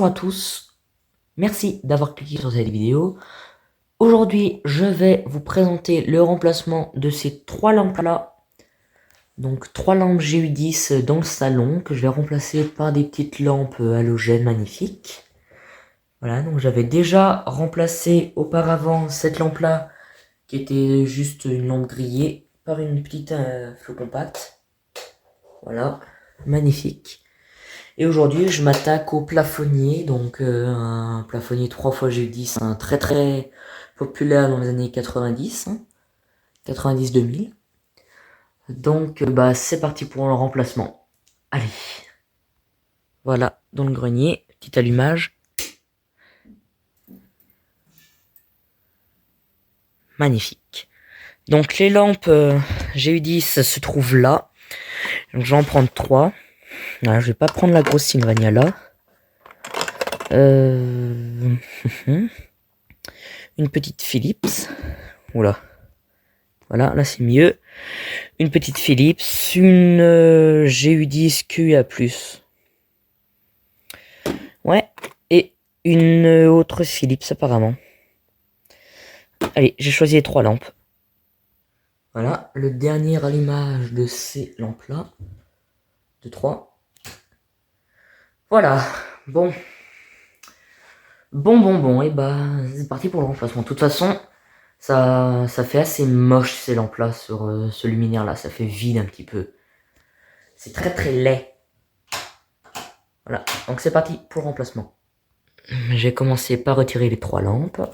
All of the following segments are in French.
Bonjour à tous, merci d'avoir cliqué sur cette vidéo. Aujourd'hui, je vais vous présenter le remplacement de ces trois lampes-là. Donc, trois lampes GU10 dans le salon que je vais remplacer par des petites lampes halogènes magnifiques. Voilà, donc j'avais déjà remplacé auparavant cette lampe-là qui était juste une lampe grillée par une petite flot compacte. Voilà, magnifique. Et aujourd'hui, je m'attaque au plafonnier, donc un plafonnier 3 x GU10, un très populaire dans les années 90, 90-2000. Donc, bah, c'est parti pour le remplacement. Allez. Voilà, dans le grenier, petit allumage. Magnifique. Donc, les lampes GU10 se trouvent là. Donc, je vais en prendre 3. Voilà, je vais pas prendre la grosse Sylvania là. Une petite Philips. Oula. Voilà, là c'est mieux. Une petite Philips, une GU10 QA+. Ouais, et une autre Philips apparemment. Allez, j'ai choisi les trois lampes. Voilà, le dernier allumage de ces lampes-là. De 3. Voilà, bon. Bon, et bah, c'est parti pour le remplacement. De toute façon, ça fait assez moche ces lampes-là sur ce luminaire-là. Ça fait vide un petit peu. C'est très laid. Voilà, donc c'est parti pour le remplacement. J'ai commencé par retirer les trois lampes.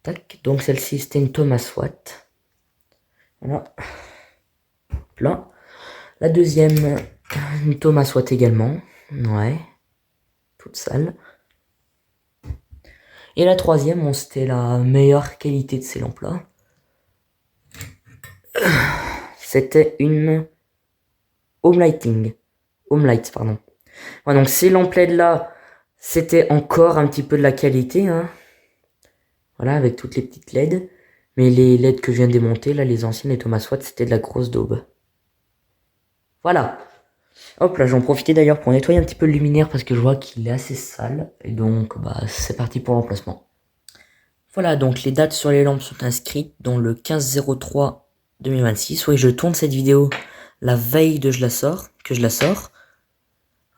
Tac, donc celle-ci c'était une Thomas Watt. Voilà. Là. La deuxième, une Thomas Watt également. Ouais. Toute sale. Et la troisième, bon, c'était la meilleure qualité de ces lampes-là. C'était une Home Lighting. Home Light, pardon. Ouais, donc ces lampes LED-là, c'était encore un petit peu de la qualité, hein. Voilà, avec toutes les petites LED. Mais les LED que je viens de démonter, là, les anciennes, les Thomas Watt, c'était de la grosse daube. Voilà. Hop là, j'en profitais d'ailleurs pour nettoyer un petit peu le luminaire parce que je vois qu'il est assez sale. Et donc, bah, c'est parti pour l'emplacement. Voilà, donc les dates sur les lampes sont inscrites dans le 15-03-2026. Oui, je tourne cette vidéo la veille que je la sors.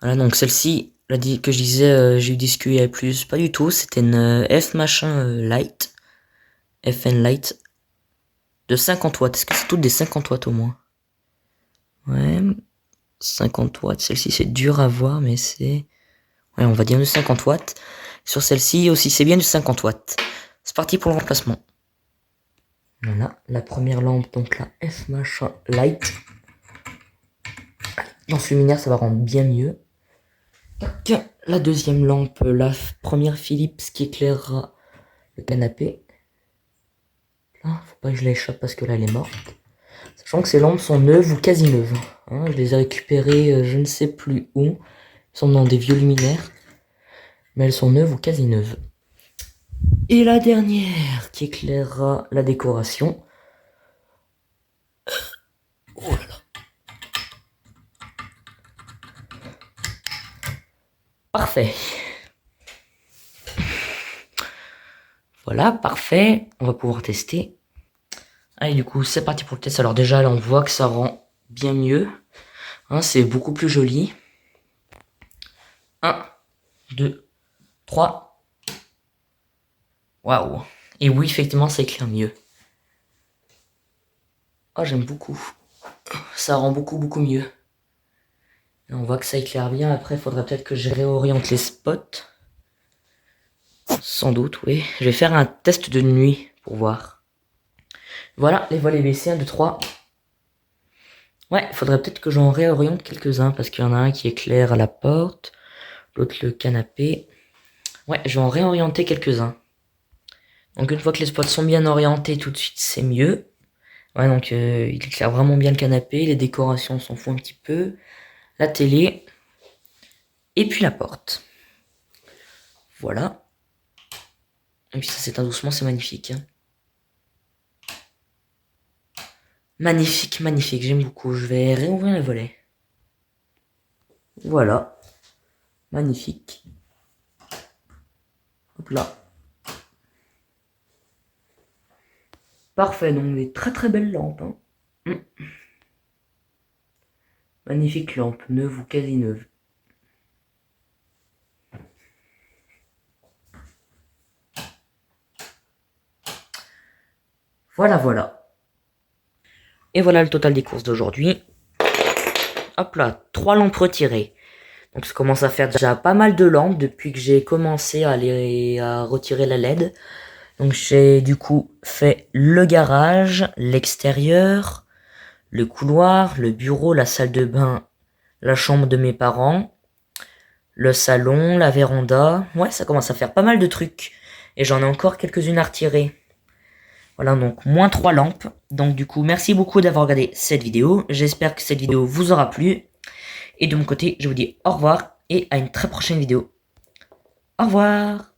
Voilà, donc celle-ci, que je disais, j'ai eu discuté plus, pas du tout. C'était une F machin light. FN light. De 50 watts. Est-ce que c'est toutes des 50 watts au moins? Ouais. 50 watts. Celle-ci, c'est dur à voir, mais c'est... Ouais, on va dire de 50 watts. Sur celle-ci aussi, c'est bien du 50 watts. C'est parti pour le remplacement. Voilà, la première lampe, donc la F machin light. Dans ce luminaire, ça va rendre bien mieux. Tac. La deuxième lampe, la première Philips qui éclairera le canapé. Là, faut pas que je l'échappe parce que là, elle est morte. Sachant que ces lampes sont neuves ou quasi neuves. Hein, je les ai récupérées, je ne sais plus où. Elles sont dans des vieux luminaires. Mais elles sont neuves ou quasi neuves. Et la dernière qui éclairera la décoration. Oh là là. Parfait. Voilà, parfait. On va pouvoir tester. Allez, du coup, c'est parti pour le test. Alors déjà, là, on voit que ça rend bien mieux. Hein, c'est beaucoup plus joli. 1, 2, 3. Waouh. Et oui, effectivement, ça éclaire mieux. Oh, j'aime beaucoup. Ça rend beaucoup mieux. Et on voit que ça éclaire bien. Après, il faudrait peut-être que je réoriente les spots. Sans doute, oui. Je vais faire un test de nuit pour voir. Voilà, les volets baissés, 1, 2, 3. Ouais, il faudrait peut-être que j'en réoriente quelques-uns parce qu'il y en a un qui éclaire à la porte, l'autre le canapé. Ouais, je vais en réorienter quelques-uns. Donc une fois que les spots sont bien orientés, tout de suite c'est mieux. Ouais, donc il éclaire vraiment bien le canapé, les décorations s'en font un petit peu, la télé, et puis la porte. Voilà. Et puis ça s'éteint doucement, c'est magnifique. Hein. Magnifique, j'aime beaucoup. Je vais réouvrir les volets. Voilà. Magnifique. Hop là. Parfait, donc des très très belles lampes. Hein. Magnifique lampe, neuve ou quasi neuve. Voilà, voilà. Et voilà le total des courses d'aujourd'hui. Hop là, 3 lampes retirées. Donc ça commence à faire déjà pas mal de lampes depuis que j'ai commencé à retirer la LED. Donc j'ai du coup fait le garage, l'extérieur, le couloir, le bureau, la salle de bain, la chambre de mes parents, le salon, la véranda. Ouais, ça commence à faire pas mal de trucs. Et j'en ai encore quelques-unes à retirer. Voilà, donc moins 3 lampes. Donc du coup, merci beaucoup d'avoir regardé cette vidéo. J'espère que cette vidéo vous aura plu. Et de mon côté, je vous dis au revoir et à une très prochaine vidéo. Au revoir.